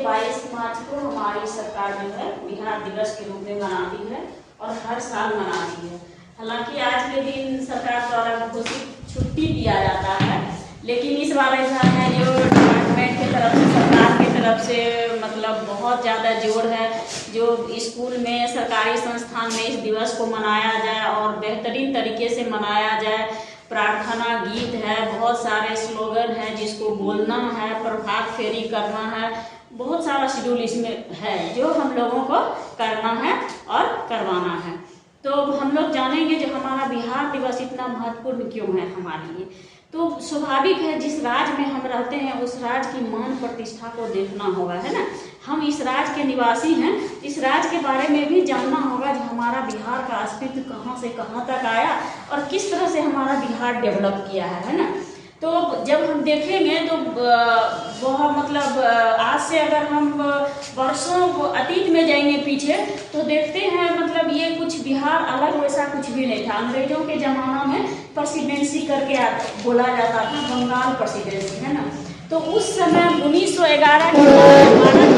22 मार्च को हमारी सरकार जो है बिहार दिवस के रूप में मनाती है और हर साल मनाती है। हालांकि आज के दिन सरकार द्वारा घोषित छुट्टी दिया जाता है, लेकिन इस बार ऐसा है जो डिपार्टमेंट की तरफ से, सरकार की तरफ से मतलब बहुत ज़्यादा जोर है जो स्कूल में, सरकारी संस्थान में इस दिवस को मनाया जाए और बेहतरीन तरीके से मनाया जाए। प्रार्थना गीत है, बहुत सारे स्लोगन है जिसको बोलना है, प्रभात फेरी करना है, बहुत सारा शेड्यूल इसमें है जो हम लोगों को करना है और करवाना है। तो हम लोग जानेंगे जो हमारा बिहार दिवस इतना महत्वपूर्ण क्यों है हमारे लिए। तो स्वाभाविक है जिस राज्य में हम रहते हैं उस राज्य की मान प्रतिष्ठा को देखना होगा, है ना। हम इस राज्य के निवासी हैं, इस राज्य के बारे में भी जानना होगा जो हमारा बिहार का अस्तित्व कहाँ से कहाँ तक आया और किस तरह से हमारा बिहार डेवलप किया है ना। तो जब हम देखेंगे तो वह मतलब आज से अगर हम वर्षों अतीत में जाएंगे पीछे तो देखते हैं मतलब ये कुछ बिहार अलग वैसा कुछ भी नहीं था। अंग्रेजों के ज़माना में प्रेसिडेंसी करके बोला जाता था, बंगाल प्रेसिडेंसी, है ना। तो उस समय 1911 की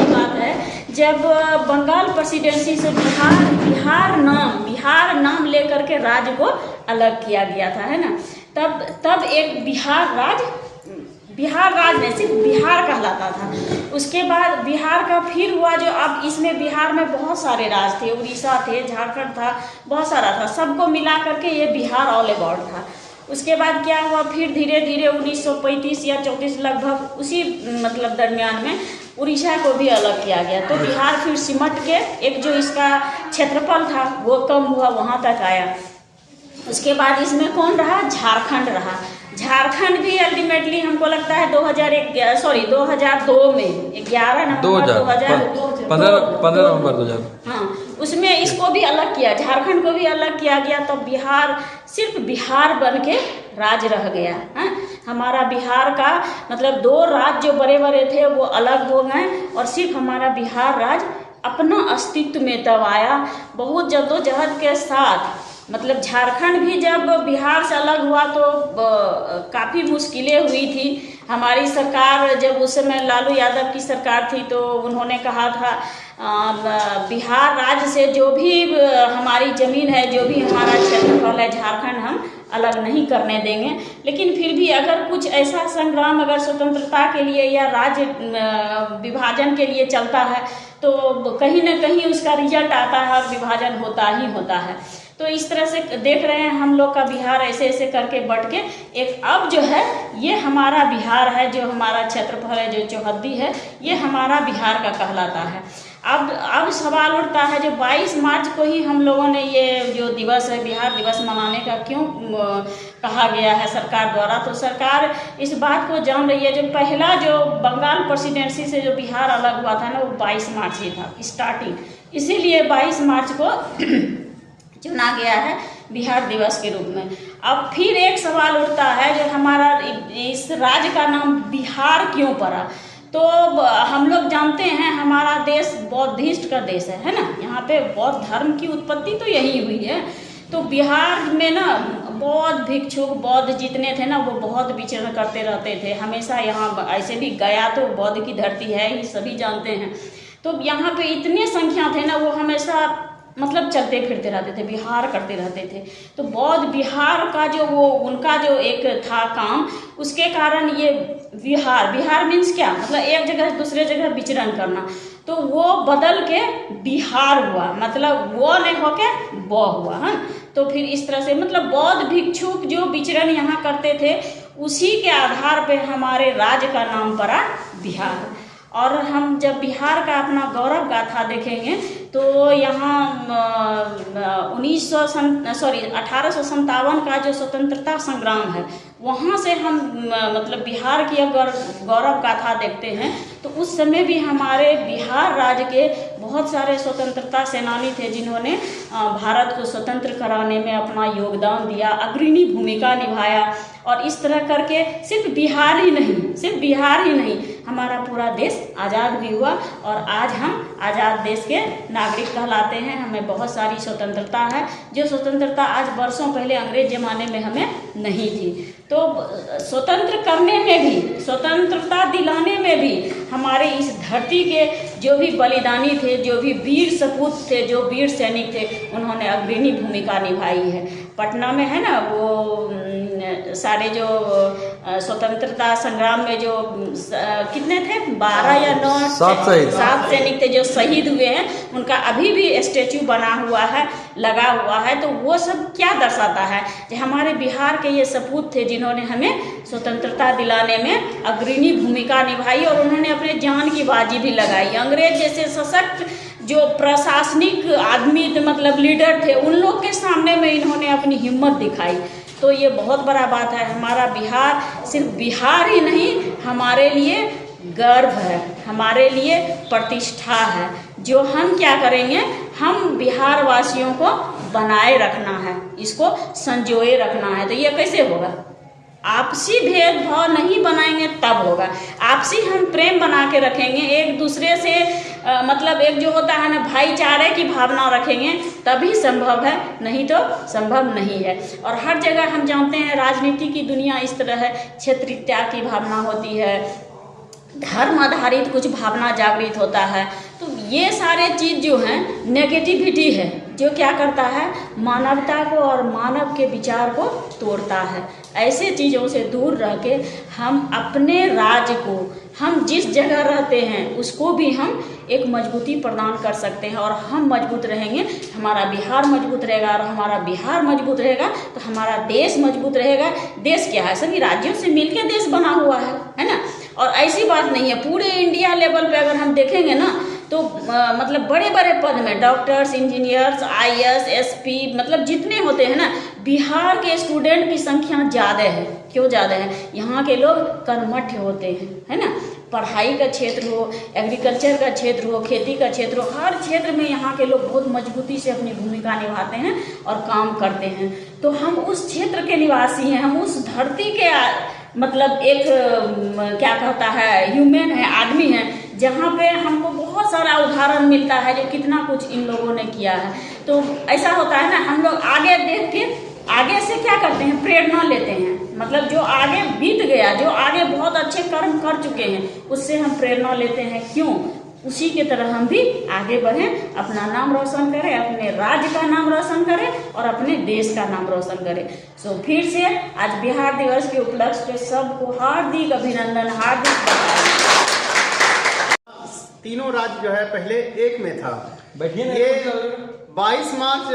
बात है जब बंगाल प्रेसिडेंसी से बिहार नाम लेकर के राज्य को अलग किया गया था, है ना। तब एक बिहार राज्य नहीं, सिर्फ बिहार कहलाता था। उसके बाद बिहार का फिर हुआ जो अब इसमें बिहार में बहुत सारे राज्य थे, उड़ीसा थे, झारखंड था, बहुत सारा था, सबको मिला करके ये बिहार ऑल अबाउट था। उसके बाद क्या हुआ, फिर धीरे धीरे 1935 या 34 लगभग उसी मतलब दरमियान में उड़ीसा को भी अलग किया गया। तो बिहार फिर सिमट के एक जो इसका क्षेत्रफल था वो कम हुआ, वहाँ तक आया। उसके बाद इसमें कौन रहा, झारखंड रहा। झारखंड भी अल्टीमेटली हमको लगता है 2002 में 11 नवंबर 15 नवंबर 2000, हाँ, उसमें इसको भी अलग किया, झारखंड को भी अलग किया गया। तब बिहार सिर्फ बिहार बन के राज्य रह गया है। हमारा बिहार का मतलब 2 राज्य जो बड़े बड़े थे वो अलग हो गए और सिर्फ हमारा बिहार राज्य अपना अस्तित्व में तब आया, बहुत जद्दोजहद के साथ। मतलब झारखंड भी जब बिहार से अलग हुआ तो काफ़ी मुश्किलें हुई थी। हमारी सरकार जब उस समय लालू यादव की सरकार थी तो उन्होंने कहा था बिहार राज्य से जो भी हमारी ज़मीन है, जो भी हमारा क्षेत्रफल है, झारखंड हम अलग नहीं करने देंगे। लेकिन फिर भी अगर कुछ ऐसा संग्राम अगर स्वतंत्रता के लिए या राज्य विभाजन के लिए चलता है तो कहीं ना कहीं उसका रिजल्ट आता है और विभाजन होता ही होता है। तो इस तरह से देख रहे हैं हम लोग का बिहार ऐसे ऐसे करके बढ़ के एक अब जो है ये हमारा बिहार है, जो हमारा क्षेत्रफल है, जो चौहद्दी है, ये हमारा बिहार का कहलाता है। अब सवाल उठता है जो 22 मार्च को ही हम लोगों ने ये जो दिवस है बिहार दिवस मनाने का क्यों कहा गया है सरकार द्वारा। तो सरकार इस बात को जान रही है जो पहला जो बंगाल प्रेसिडेंसी से जो बिहार अलग हुआ था ना वो 22 मार्च ही था स्टार्टिंग, इसीलिए 22 मार्च को चुना गया है बिहार दिवस के रूप में। अब फिर एक सवाल उठता है जो हमारा इस राज्य का नाम बिहार क्यों पड़ा। तो हम लोग जानते हैं हमारा देश बौद्धिस्ट का देश है ना, यहाँ पे बौद्ध धर्म की उत्पत्ति तो यही हुई है। तो बिहार में ना बौद्ध भिक्षुक, बौद्ध जितने थे ना वो बहुत विचरण करते रहते थे हमेशा। यहाँ ऐसे भी गया तो बौद्ध की धरती है ही, सभी जानते हैं। तो यहाँ पे इतने संख्या थे ना वो हमेशा मतलब चलते फिरते रहते थे, विहार करते रहते थे। तो बौद्ध बिहार का जो वो उनका जो एक था काम, उसके कारण ये बिहार मीन्स क्या, मतलब एक जगह से दूसरे जगह विचरण करना। तो वो बदल के बिहार हुआ, मतलब वो नहीं होके वो हुआ है। तो फिर इस तरह से मतलब बौद्ध भिक्षुक जो विचरण यहाँ करते थे उसी के आधार पे हमारे राज्य का नाम पड़ा बिहार। और हम जब बिहार का अपना गौरव गाथा देखेंगे तो यहाँ 1857 का जो स्वतंत्रता संग्राम है वहाँ से हम मतलब बिहार की अगर गौरव गाथा देखते हैं तो उस समय भी हमारे बिहार राज्य के बहुत सारे स्वतंत्रता सेनानी थे जिन्होंने भारत को स्वतंत्र कराने में अपना योगदान दिया, अग्रणी भूमिका निभाया। और इस तरह करके सिर्फ बिहार ही नहीं हमारा पूरा देश आज़ाद भी हुआ और आज हम आज़ाद देश के नागरिक कहलाते हैं। हमें बहुत सारी स्वतंत्रता है जो स्वतंत्रता आज वर्षों पहले अंग्रेज ज़माने में हमें नहीं थी। तो स्वतंत्र करने में भी स्वतंत्रता दिलाने में भी हमारे इस धरती के जो भी बलिदानी थे, जो भी वीर सपूत थे, जो वीर सैनिक थे, उन्होंने अग्रणी भूमिका निभाई है। पटना में है ना वो सारे जो स्वतंत्रता संग्राम में जो कितने थे, 12 या 9 7 सैनिक थे जो शहीद हुए हैं, उनका अभी भी स्टैचू बना हुआ है, लगा हुआ है। तो वो सब क्या दर्शाता है कि हमारे बिहार के ये सपूत थे जिन्होंने हमें स्वतंत्रता दिलाने में अग्रणी भूमिका निभाई और उन्होंने अपने जान की बाजी भी लगाई। अंग्रेज जैसे सशक्त जो प्रशासनिक आदमी मतलब लीडर थे, उन लोग के सामने में इन्होंने अपनी हिम्मत दिखाई। तो ये बहुत बड़ा बात है। हमारा बिहार सिर्फ बिहार ही नहीं, हमारे लिए गर्व है, हमारे लिए प्रतिष्ठा है। जो हम क्या करेंगे, हम बिहार वासियों को बनाए रखना है, इसको संजोए रखना है। तो ये कैसे होगा? आपसी भेदभाव नहीं बनाएंगे तब होगा। आपसी हम प्रेम बना के रखेंगे, एक दूसरे से मतलब एक जो होता है ना भाईचारे की भावना रखेंगे, तभी संभव है, नहीं तो संभव नहीं है। और हर जगह हम जानते हैं राजनीति की दुनिया इस तरह है, क्षेत्रीयता की भावना होती है, धर्म आधारित कुछ भावना जागृत होता है। तो ये सारे चीज़ जो हैं नेगेटिविटी है, जो क्या करता है, मानवता को और मानव के विचार को तोड़ता है। ऐसे चीज़ों से दूर रह के हम अपने राज्य को, हम जिस जगह रहते हैं उसको भी हम एक मजबूती प्रदान कर सकते हैं। और हम मजबूत रहेंगे, हमारा बिहार मजबूत रहेगा, और हमारा बिहार मजबूत रहेगा तो हमारा देश मजबूत रहेगा। देश क्या है, सभी राज्यों से मिलकर देश बना हुआ है ना। और ऐसी बात नहीं है, पूरे इंडिया लेवल पे अगर हम देखेंगे ना तो मतलब बड़े बड़े पद में डॉक्टर्स, इंजीनियर्स, IAS, SP मतलब जितने होते हैं ना, बिहार के स्टूडेंट की संख्या ज़्यादा है। क्यों ज़्यादा है? यहाँ के लोग कर्मठ होते हैं, है ना। पढ़ाई का क्षेत्र हो, एग्रीकल्चर का क्षेत्र हो, खेती का क्षेत्र हो, हर क्षेत्र में यहाँ के लोग बहुत मजबूती से अपनी भूमिका निभाते हैं और काम करते हैं। तो हम उस क्षेत्र के निवासी हैं, हम उस धरती के मतलब एक क्या कहता है ह्यूमन है, आदमी है, जहाँ पे हमको बहुत सारा उदाहरण मिलता है जो कितना कुछ इन लोगों ने किया है। तो ऐसा होता है ना, हम लोग आगे देख के आगे से क्या करते हैं, प्रेरणा लेते हैं। मतलब जो आगे बीत गया, जो आगे बहुत अच्छे कर्म कर चुके हैं, उससे हम प्रेरणा लेते हैं। क्यों? उसी के तरह हम भी आगे बढ़ें, अपना नाम रोशन करें, अपने राज्य का नाम रोशन करें और अपने देश का नाम रोशन करें। सो फिर से आज बिहार दिवस के उपलक्ष्य पे सबको हार्दिक अभिनंदन, हार्दिक बधाई। तीनों राज्य जो है पहले एक में था। ये 22 मार्च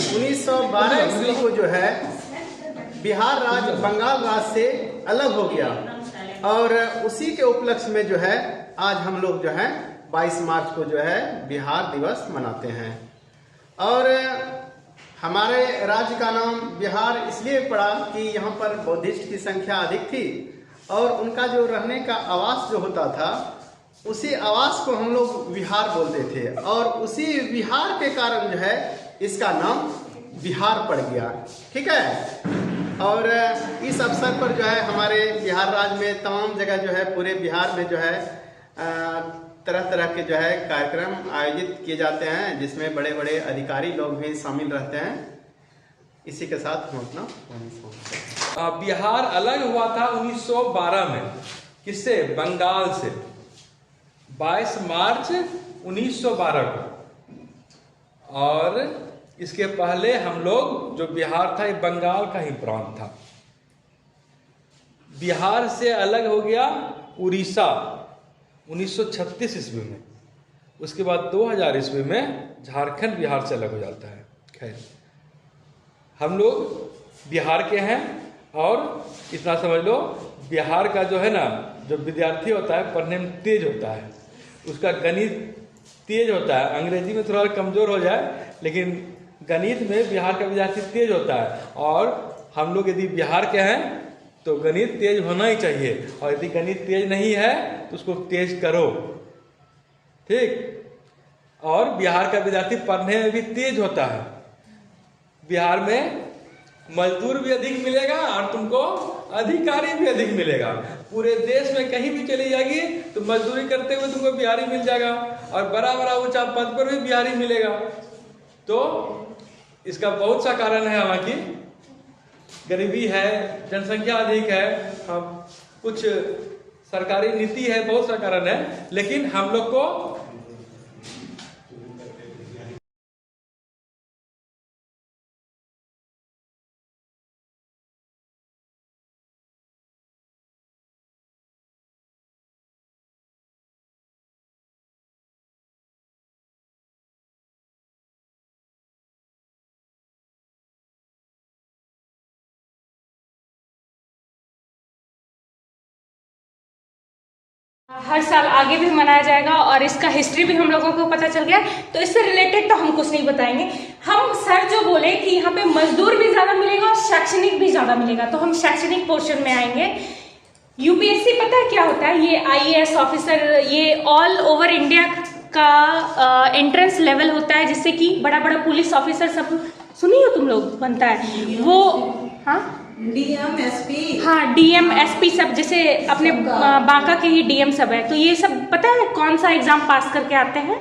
1912 ईस्वी को जो है बिहार राज्य बंगाल राज्य से अलग हो गया, और उसी के उपलक्ष्य में जो है आज हम लोग जो है 22 मार्च को जो है बिहार दिवस मनाते हैं। और हमारे राज्य का नाम बिहार इसलिए पड़ा कि यहाँ पर बौद्धिस्ट की संख्या अधिक थी, और उनका जो रहने का आवास जो होता था, उसी आवास को हम लोग विहार बोलते थे, और उसी विहार के कारण जो है इसका नाम बिहार पड़ गया। ठीक है। और इस अवसर पर जो है हमारे बिहार राज्य में तमाम जगह जो है पूरे बिहार में जो है तरह तरह के जो है कार्यक्रम आयोजित किए जाते हैं, जिसमें बड़े बड़े अधिकारी लोग भी शामिल रहते हैं। इसी के साथ हम अपना बिहार अलग हुआ था 1912 में। किससे? बंगाल से। 22 मार्च 1912 को। और इसके पहले हम लोग जो बिहार था, ये बंगाल का ही प्रांत था। बिहार से अलग हो गया उड़ीसा 1936 ईस्वी में। उसके बाद 2000 ईस्वी में झारखंड बिहार से अलग हो जाता है। खैर, हम लोग बिहार के हैं, और इतना समझ लो, बिहार का जो है ना, जो विद्यार्थी होता है पढ़ने में तेज होता है, उसका गणित तेज होता है। अंग्रेजी में थोड़ा कमज़ोर हो जाए, लेकिन गणित में बिहार का विद्यार्थी तेज होता है। और हम लोग यदि बिहार के हैं तो गणित तेज होना ही चाहिए, और यदि गणित तेज नहीं है तो उसको तेज करो। ठीक। और बिहार का विद्यार्थी पढ़ने में भी तेज होता है। बिहार में मजदूर भी अधिक मिलेगा और तुमको अधिकारी भी अधिक मिलेगा। पूरे देश में कहीं भी चली जाएगी तो मजदूरी करते हुए तुमको बिहारी मिल जाएगा, और बड़ा बड़ा ऊंचा पद पर भी बिहारी मिलेगा। तो इसका बहुत सा कारण है। वहाँ की गरीबी है, जनसंख्या अधिक है, हम कुछ सरकारी नीति है, बहुत सा कारण है, लेकिन हम लोग को हर साल आगे भी मनाया जाएगा और इसका हिस्ट्री भी हम लोगों को पता चल गया। तो इससे रिलेटेड तो हम कुछ नहीं बताएंगे। हम सर जो बोले कि यहाँ पे मजदूर भी ज़्यादा मिलेगा और शैक्षणिक भी ज़्यादा मिलेगा, तो हम शैक्षणिक पोर्शन में आएंगे। यूपीएससी पता है क्या होता है? ये आईएएस ऑफिसर, ये ऑल ओवर इंडिया का एंट्रेंस लेवल होता है, जिससे कि बड़ा बड़ा पुलिस ऑफिसर सब सुनी हो तुम लोग बनता है वो। हाँ डीएम एसपी, हाँ डीएम एसपी सब, जैसे अपने बांका के ही डीएम सब है। तो ये सब पता है कौन सा एग्जाम पास करके आते हैं?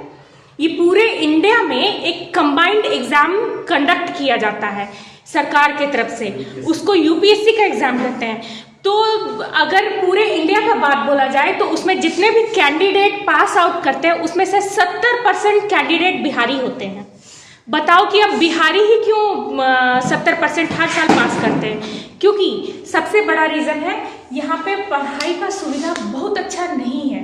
ये पूरे इंडिया में एक कंबाइंड एग्जाम कंडक्ट किया जाता है सरकार के तरफ से, उसको यूपीएससी का एग्जाम कहते हैं। तो अगर पूरे इंडिया का बात बोला जाए तो उसमें जितने भी कैंडिडेट पास आउट करते हैं उसमें से 70% कैंडिडेट बिहारी होते हैं। बताओ कि अब बिहारी ही क्यों 70% हर साल पास करते हैं? क्योंकि सबसे बड़ा रीज़न है यहाँ पे पढ़ाई का सुविधा बहुत अच्छा नहीं है,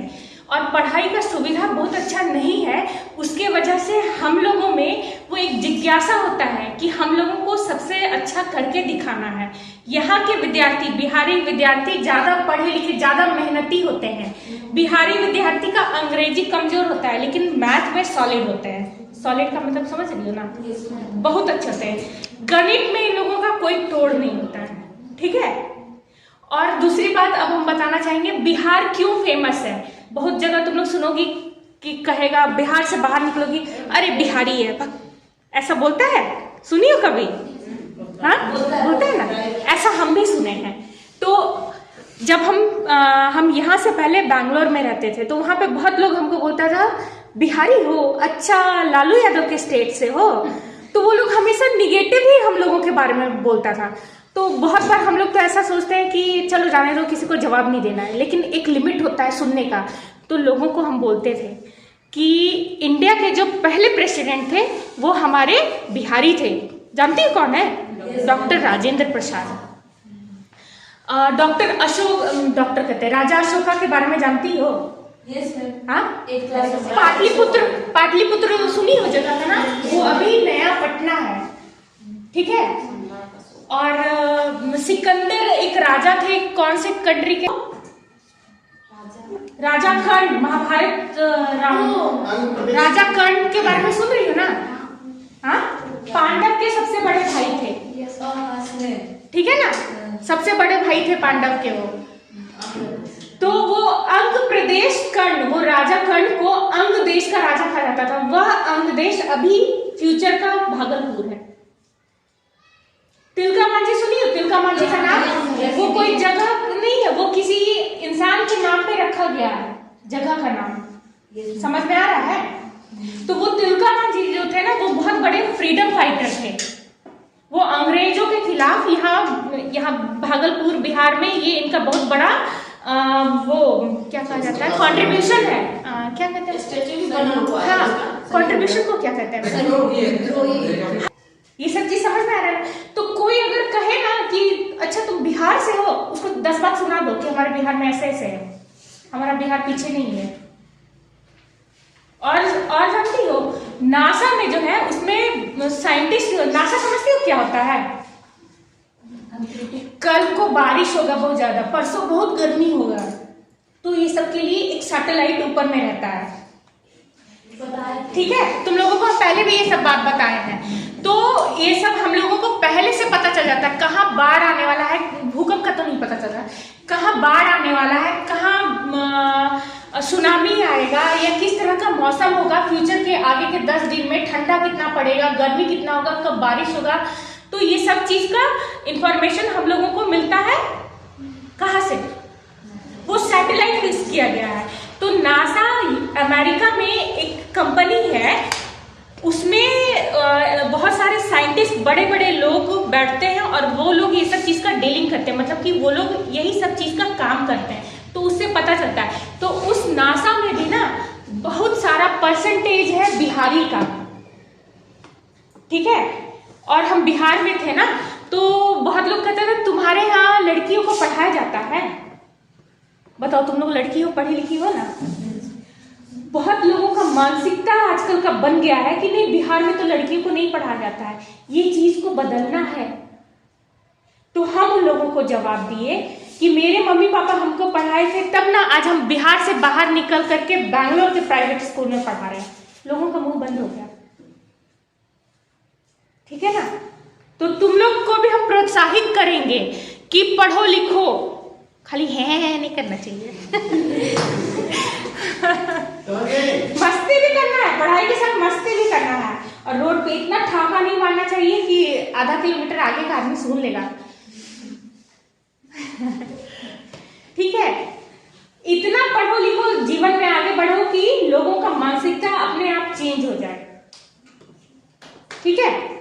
और पढ़ाई का सुविधा बहुत अच्छा नहीं है उसके वजह से हम लोगों में वो एक जिज्ञासा होता है कि हम लोगों को सबसे अच्छा करके दिखाना है। यहाँ के विद्यार्थी, बिहारी विद्यार्थी ज़्यादा पढ़े लिखे, ज़्यादा मेहनती होते हैं। बिहारी विद्यार्थी का अंग्रेजी कमज़ोर होता है लेकिन मैथ में सॉलिड होते हैं। सॉलिड का मतलब समझ रही हो ना? बहुत अच्छे से। गणित में इन लोगों का कोई तोड़ नहीं होता है, ठीक है। और दूसरी बात अब हम बताना चाहेंगे बिहार क्यों फेमस है। बहुत जगह तुम लोग सुनोगी कि कहेगा बिहार से बाहर निकलोगी, अरे बिहारी है, ऐसा बोलता है? सुनी हो कभी? हाँ बोलता है ना, ऐसा हम भी सुने हैं। तो जब हम यहाँ से पहले बैंगलोर में रहते थे तो वहाँ पे बहुत लोग हमको बोलता था बिहारी हो, अच्छा लालू यादव के स्टेट से हो। तो वो लोग हमेशा निगेटिव ही हम लोगों के बारे में बोलता था। तो बहुत बार हम लोग तो ऐसा सोचते हैं कि चलो जाने दो, किसी को जवाब नहीं देना है, लेकिन एक लिमिट होता है सुनने का। तो लोगों को हम बोलते थे कि इंडिया के जो पहले प्रेसिडेंट थे वो हमारे बिहारी थे। जानती हो कौन है? Doctor Rajendra Prasad. Doctor Ashok, doctor कहते हैं राजा अशोका के बारे में जानती हो? हाँ, पाटलिपुत्र सुनी हो जगह है ना, वो अभी नया पटना है, ठीक है। और सिकंदर एक राजा थे, कौन से कंट्री के? राजा कर्ण, महाभारत राजा कर्ण के बारे में सुन रही हो ना? हाँ, पांडव के सबसे बड़े भाई थे, ठीक है ना, सबसे बड़े भाई थे पांडव के वो। तो वो अंग प्रदेश कर्ण, वो राजा कर्ण को अंग देश का राजा कहा जाता था। वह अंग देश अभी फ्यूचर का भागलपुर है। तिलका मांझी सुनी हो? तिलका मांझी का नाम वो कोई जगह नहीं है, वो किसी इंसान के नाम पे रखा गया है, जगह का नाम। समझ में आ रहा है? तो वो तिलका मांझी जो थे ना, वो बहुत बड़े फ्रीडम फाइटर थे। वो अंग्रेजों के खिलाफ यहाँ भागलपुर बिहार में ये इनका बहुत बड़ा वो क्या कहा जाता है, कंट्रीब्यूशन है। क्या कहते हैं? स्टैच्यू बना हुआ है। हाँ, कंट्रीब्यूशन को क्या कहते हैं? ये सब चीज समझ में आ रहा है? तो कोई अगर कहे ना कि अच्छा तुम बिहार से हो, उसको 10 बात सुना दो कि हमारे बिहार में ऐसे ऐसे है, हमारा बिहार पीछे नहीं है। और जानती हो नासा में जो है उसमें साइंटिस्ट, नासा समझती हो क्या होता है? कल को बारिश होगा बहुत ज्यादा, परसों बहुत गर्मी होगा, तो ये सब के लिए एक सैटेलाइट ऊपर में रहता है, ठीक है। तुम लोगों को हम पहले भी ये सब बात बताए हैं। तो ये सब हम लोगों को पहले से पता चल जाता है, कहाँ बाढ़ आने वाला है। भूकंप का तो नहीं पता चल रहा, कहाँ बाढ़ आने वाला है, कहाँ सुनामी आएगा, या किस तरह का मौसम होगा फ्यूचर के आगे के 10 दिन में, ठंडा कितना पड़ेगा, गर्मी कितना होगा, कब बारिश होगा। तो ये सब चीज का इंफॉर्मेशन हम लोगों को मिलता है कहाँ से? वो सैटेलाइट फिक्स किया गया है। तो नासा अमेरिका में एक कंपनी है, उसमें बहुत सारे साइंटिस्ट, बड़े बड़े लोग बैठते हैं और वो लोग ये सब चीज का डीलिंग करते हैं, मतलब कि वो लोग यही सब चीज का काम करते हैं। तो उस उससे पता चलता है। तो उस नासा में भी ना बहुत सारा परसेंटेज है बिहारी का, ठीक है। और हम बिहार में थे ना, तो बहुत लोग कहते थे तुम्हारे यहाँ लड़कियों को पढ़ाया जाता है। बताओ, तुम लोग लड़की हो, पढ़ी लिखी हो ना। बहुत लोगों का मानसिकता आजकल का बन गया है कि नहीं, बिहार में तो लड़कियों को नहीं पढ़ाया जाता है। ये चीज को बदलना है। तो हम उन लोगों को जवाब दिए कि मेरे मम्मी पापा हमको पढ़ाए थे, तब ना आज हम बिहार से बाहर निकल करके बैंगलोर के प्राइवेट स्कूल में पढ़ा रहे हैं। लोगों का मुंह बंद हो गया, ठीक है ना। तो तुम लोग को भी हम प्रोत्साहित करेंगे कि पढ़ो लिखो, खाली है नहीं करना चाहिए। मस्ती भी करना है, पढ़ाई के साथ मस्ती भी करना है। और रोड पे इतना ठाका नहीं मारना चाहिए कि आधा किलोमीटर आगे का आदमी सुन लेगा। ठीक है, इतना पढ़ो लिखो, जीवन में आगे बढ़ो कि लोगों का मानसिकता अपने आप चेंज हो जाए, ठीक है।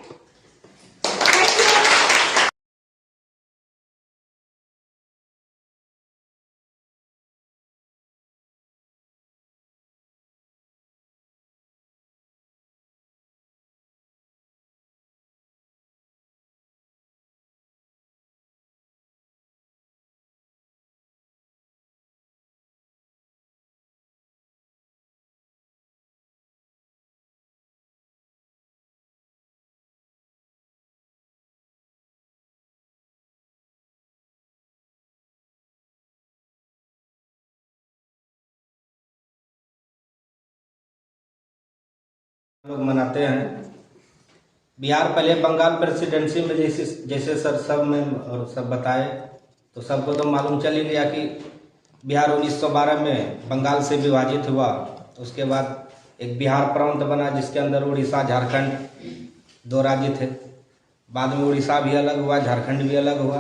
लोग मनाते हैं। बिहार पहले बंगाल प्रेसिडेंसी में जैसे सर सब में और सब बताए, तो सबको तो मालूम चल ही गया कि बिहार 1912 में बंगाल से विभाजित हुआ। उसके बाद एक बिहार प्रांत बना जिसके अंदर उड़ीसा झारखंड 2 राज्य थे। बाद में उड़ीसा भी अलग हुआ, झारखंड भी अलग हुआ,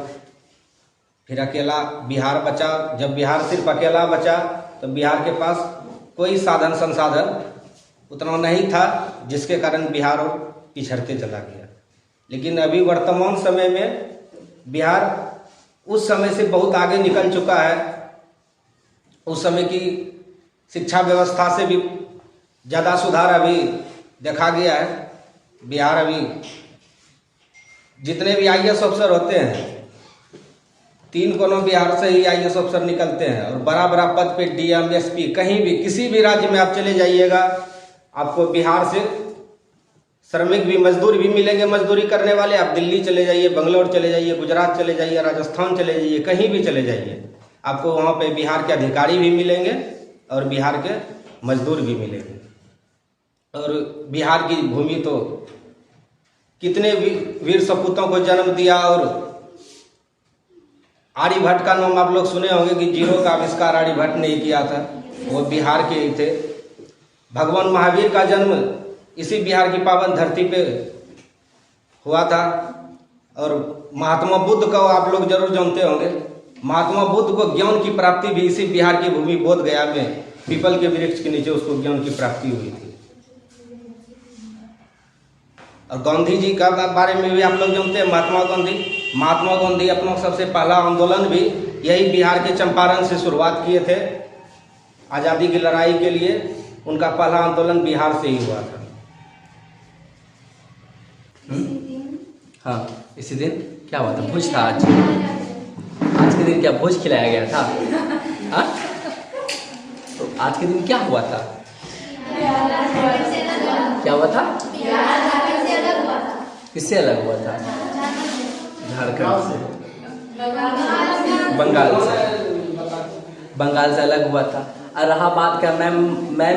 फिर अकेला बिहार बचा। जब बिहार सिर्फ अकेला बचा तो बिहार के पास कोई साधन संसाधन उतना नहीं था, जिसके कारण बिहार और पिछड़ते चला गया। लेकिन अभी वर्तमान समय में बिहार उस समय से बहुत आगे निकल चुका है। उस समय की शिक्षा व्यवस्था से भी ज़्यादा सुधार अभी देखा गया है। बिहार अभी जितने भी IAS अफसर होते हैं, 3 कोनों बिहार से ही IAS अफसर निकलते हैं। और बड़ा बड़ा पद पे DM SP कहीं भी किसी भी राज्य में आप चले जाइएगा, आपको बिहार से श्रमिक भी मजदूर भी मिलेंगे, मजदूरी करने वाले। आप दिल्ली चले जाइए, बंगलौर चले जाइए, गुजरात चले जाइए, राजस्थान चले जाइए, कहीं भी चले जाइए, आपको वहाँ पे बिहार के अधिकारी भी मिलेंगे और बिहार के मजदूर भी मिलेंगे। और बिहार की भूमि तो कितने वीर सपूतों को जन्म दिया। और आर्यभट्ट का नाम आप लोग सुने होंगे कि जीरो का आविष्कार आर्यभट्ट ने किया था, वो बिहार के ही थे। भगवान महावीर का जन्म इसी बिहार की पावन धरती पे हुआ था। और महात्मा बुद्ध को आप लोग जरूर जानते होंगे। महात्मा बुद्ध को ज्ञान की प्राप्ति भी इसी बिहार की भूमि बोध गया में पीपल के वृक्ष के नीचे उसको ज्ञान की प्राप्ति हुई थी। और गांधी जी का बारे में भी आप लोग जानते हैं। महात्मा गांधी अपना सबसे पहला आंदोलन भी यही बिहार के चंपारण से शुरुआत किए थे। आज़ादी की लड़ाई के लिए उनका पहला आंदोलन बिहार से ही हुआ था। हाँ, इसी दिन क्या हुआ था? भोज था आज के दिन क्या भोज खिलाया गया था? हाँ, तो आज के दिन क्या हुआ था? क्या हुआ था? किससे अलग हुआ था? झारखंड से, बंगाल से अलग हुआ था। और रहा बात का, मैम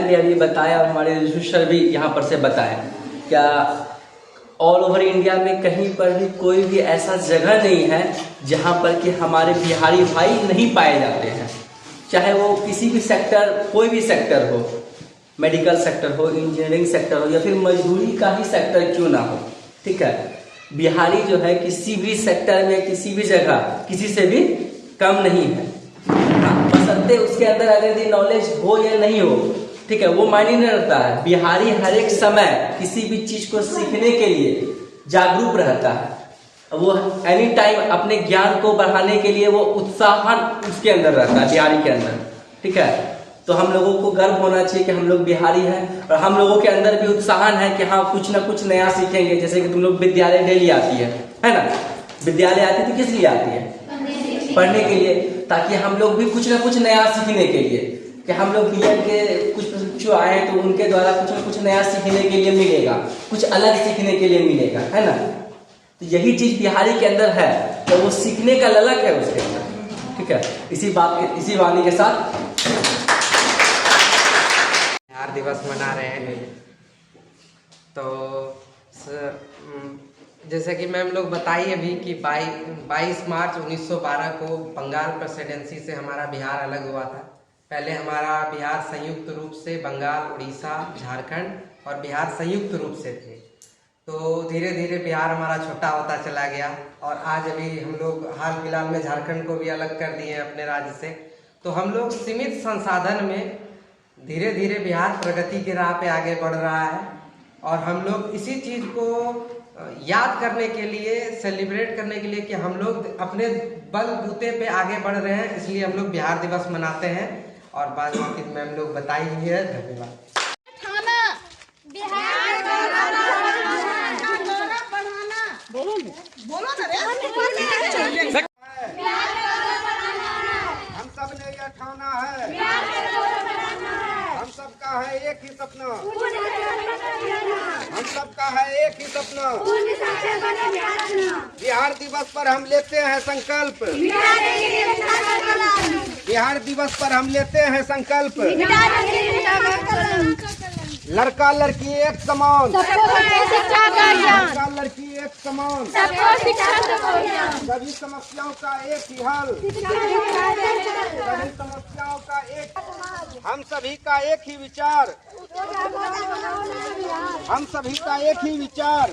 ने अभी बताया और हमारे सर भी यहाँ पर से बताए, क्या ऑल ओवर इंडिया में कहीं पर भी कोई भी ऐसा जगह नहीं है जहाँ पर कि हमारे बिहारी भाई नहीं पाए जाते हैं। चाहे वो किसी भी सेक्टर, कोई भी सेक्टर हो, मेडिकल सेक्टर हो, इंजीनियरिंग सेक्टर हो, या फिर मजदूरी का ही सेक्टर क्यों ना हो, ठीक है। बिहारी जो है किसी भी सेक्टर में, किसी भी जगह, किसी से भी कम नहीं है। हाँ, बशर्ते उसके अंदर अगर यदि नॉलेज हो या नहीं हो, ठीक है, वो मायने नहीं रखता है। बिहारी हर एक समय किसी भी चीज को सीखने के लिए जागरूक रहता है। वो एनी टाइम अपने ज्ञान को बढ़ाने के लिए वो उत्साहन उसके अंदर रहता है, बिहारी के अंदर। ठीक है, तो हम लोगों को गर्व होना चाहिए कि हम लोग बिहारी हैं, और हम लोगों के अंदर भी उत्साहन है कि हाँ कुछ ना कुछ नया सीखेंगे। जैसे कि तुम लोग विद्यालय डेली आती है ना, विद्यालय आती तो किस लिए आती है? पढ़ने के लिए, ताकि हम लोग भी कुछ ना कुछ नया सीखने के लिए, कि हम लोग बीएड के कुछ आए तो उनके द्वारा कुछ ना कुछ नया सीखने के लिए मिलेगा, कुछ अलग सीखने के लिए मिलेगा, है ना। तो यही चीज बिहारी के अंदर है, तो वो सीखने का ललक है उसके अंदर। ठीक है, इसी वाणी के साथ बिहार दिवस मना रहे हैं। तो जैसे कि मैम लोग बताइए अभी कि 22 मार्च 1912 को बंगाल प्रेसिडेंसी से हमारा बिहार अलग हुआ था। पहले हमारा बिहार संयुक्त रूप से बंगाल, उड़ीसा, झारखंड और बिहार संयुक्त रूप से थे। तो धीरे धीरे बिहार हमारा छोटा होता चला गया, और आज अभी हम लोग हाल फिलहाल में झारखंड को भी अलग कर दिए अपने राज्य से। तो हम लोग सीमित संसाधन में धीरे धीरे बिहार प्रगति की राह पे आगे बढ़ रहा है, और हम लोग इसी चीज़ को याद करने के लिए, सेलिब्रेट करने के लिए कि हम लोग अपने बलबूते पे आगे बढ़ रहे हैं, इसलिए हम लोग बिहार दिवस मनाते हैं। और बाद बाकी मैम लोग बताई ही है। धन्यवाद। हम सब ने यह ठाना है, हम सबका है एक ही सपना, हम सबका है एक ही सपना। बिहार दिवस पर हम लेते हैं संकल्प, बिहार दिवस पर हम लेते हैं संकल्प। लड़का लड़की एक समान, लड़का लड़की एक समान, सभी समस्याओं का एक ही हल, सभी समस्याओं का एक, हम सभी का एक ही विचार, हम सभी का एक ही विचार।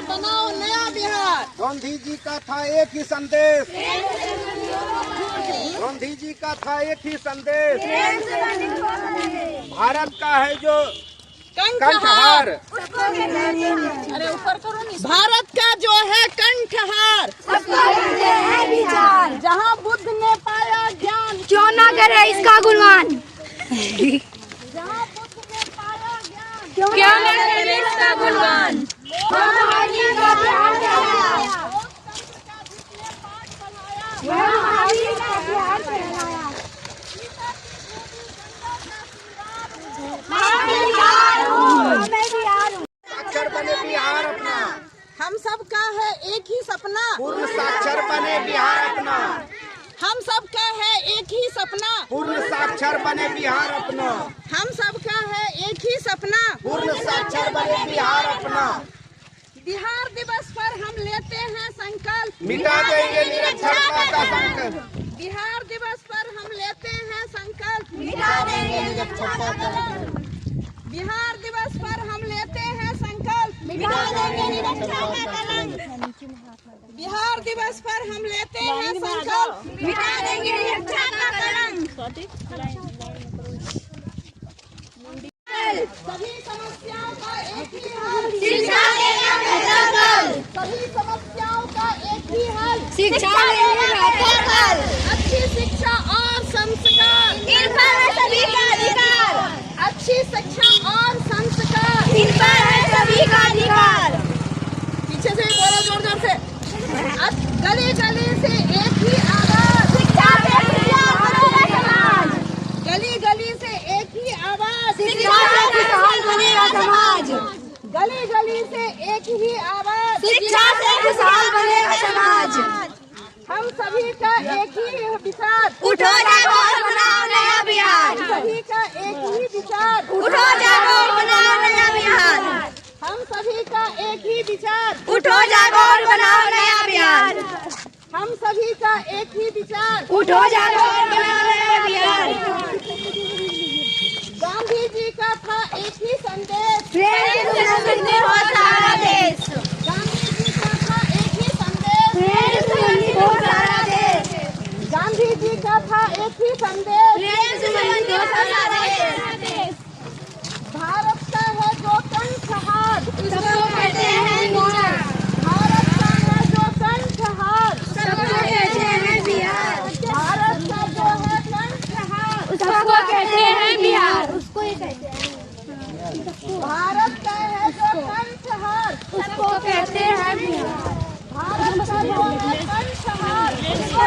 बनाओ नया बिहार। गांधी जी का था एक ही संदेश, गांधी जी का था एक ही संदेश। भारत का है जो कंठहार, अरे ऊपर करो नहीं। भारत का जो है कंठहार, जहाँ बुद्ध ने पाया ज्ञान, क्यों ना करे इसका गुणगान। जहाँ बुद्ध ने पाया ज्ञान, क्यों ना करे इसका गुणगान। साक्षर बने बिहार अपना, हम सब का है एक ही सपना, पूर्ण साक्षर बने बिहार अपना, हम सब का है एक ही सपना, पूर्ण साक्षर बने बिहार अपना, हम सब का है एक ही सपना, पूर्ण साक्षर बने बिहार अपना। बिहार दिवस पर हम लेते हैं संकल्प, मिटा देंगे निरक्षरता का संकल्प। बिहार दिवस पर हम लेते हैं संकल्प, मिटा देंगे निरक्षरता का संकल्प। बिहार दिवस पर हम लेते हैं संकल्प, मिटा देंगे निरक्षरता का कलंक। बिहार दिवस पर हम लेते हैं संकल्प, मिटा देंगे निरक्षरता का कलंक। सभी समस्याओं का एक ही हल, शिक्षा देना बेहतर कल। सभी समस्याओं का एक ही हल, शिक्षा देना बेहतर कल। अच्छी शिक्षा और संस्कार, इन पर है सभी का अधिकार। अच्छी शिक्षा और संस्कार, इन पर है सभी का अधिकार। पीछे से भी बोलो जोर जोर से। गली गली से एक ही आवाज, शिक्षा से खुशहाल बनेगा समाज। गली गली से एक ही आवाज, शिक्षा से खुशहाल बनेगा समाज। गली गली से एक ही आवाज, शिक्षा से खुशहाल बनेगा समाज। हम सभी का एक ही विचार, उठो जागो और बनाओ नया बिहार। हम सभी का एक ही विचार, उठो जागो और बनाओ नया बिहार। हम सभी का एक ही विचार, उठो जागो और बनाओ नया बिहार। हम सभी का एक ही विचार, उठो जागो और बनाओ नया बिहार। गांधी जी का था एक ही संदेश, प्रेम से सुनते हो सारा देश। गांधी जी का था एक ही संदेश, प्रेम से सुनते हो सारा देश। गांधी जी का था एक ही संदेश, प्रेम से सुनते हो सारा देश। भारत का है जो कंठहार, उसको कहते हैं मीना। भारत का है जो कंठहार उसको कहते हैं बिहार। भारत का जो है कंठहार उसको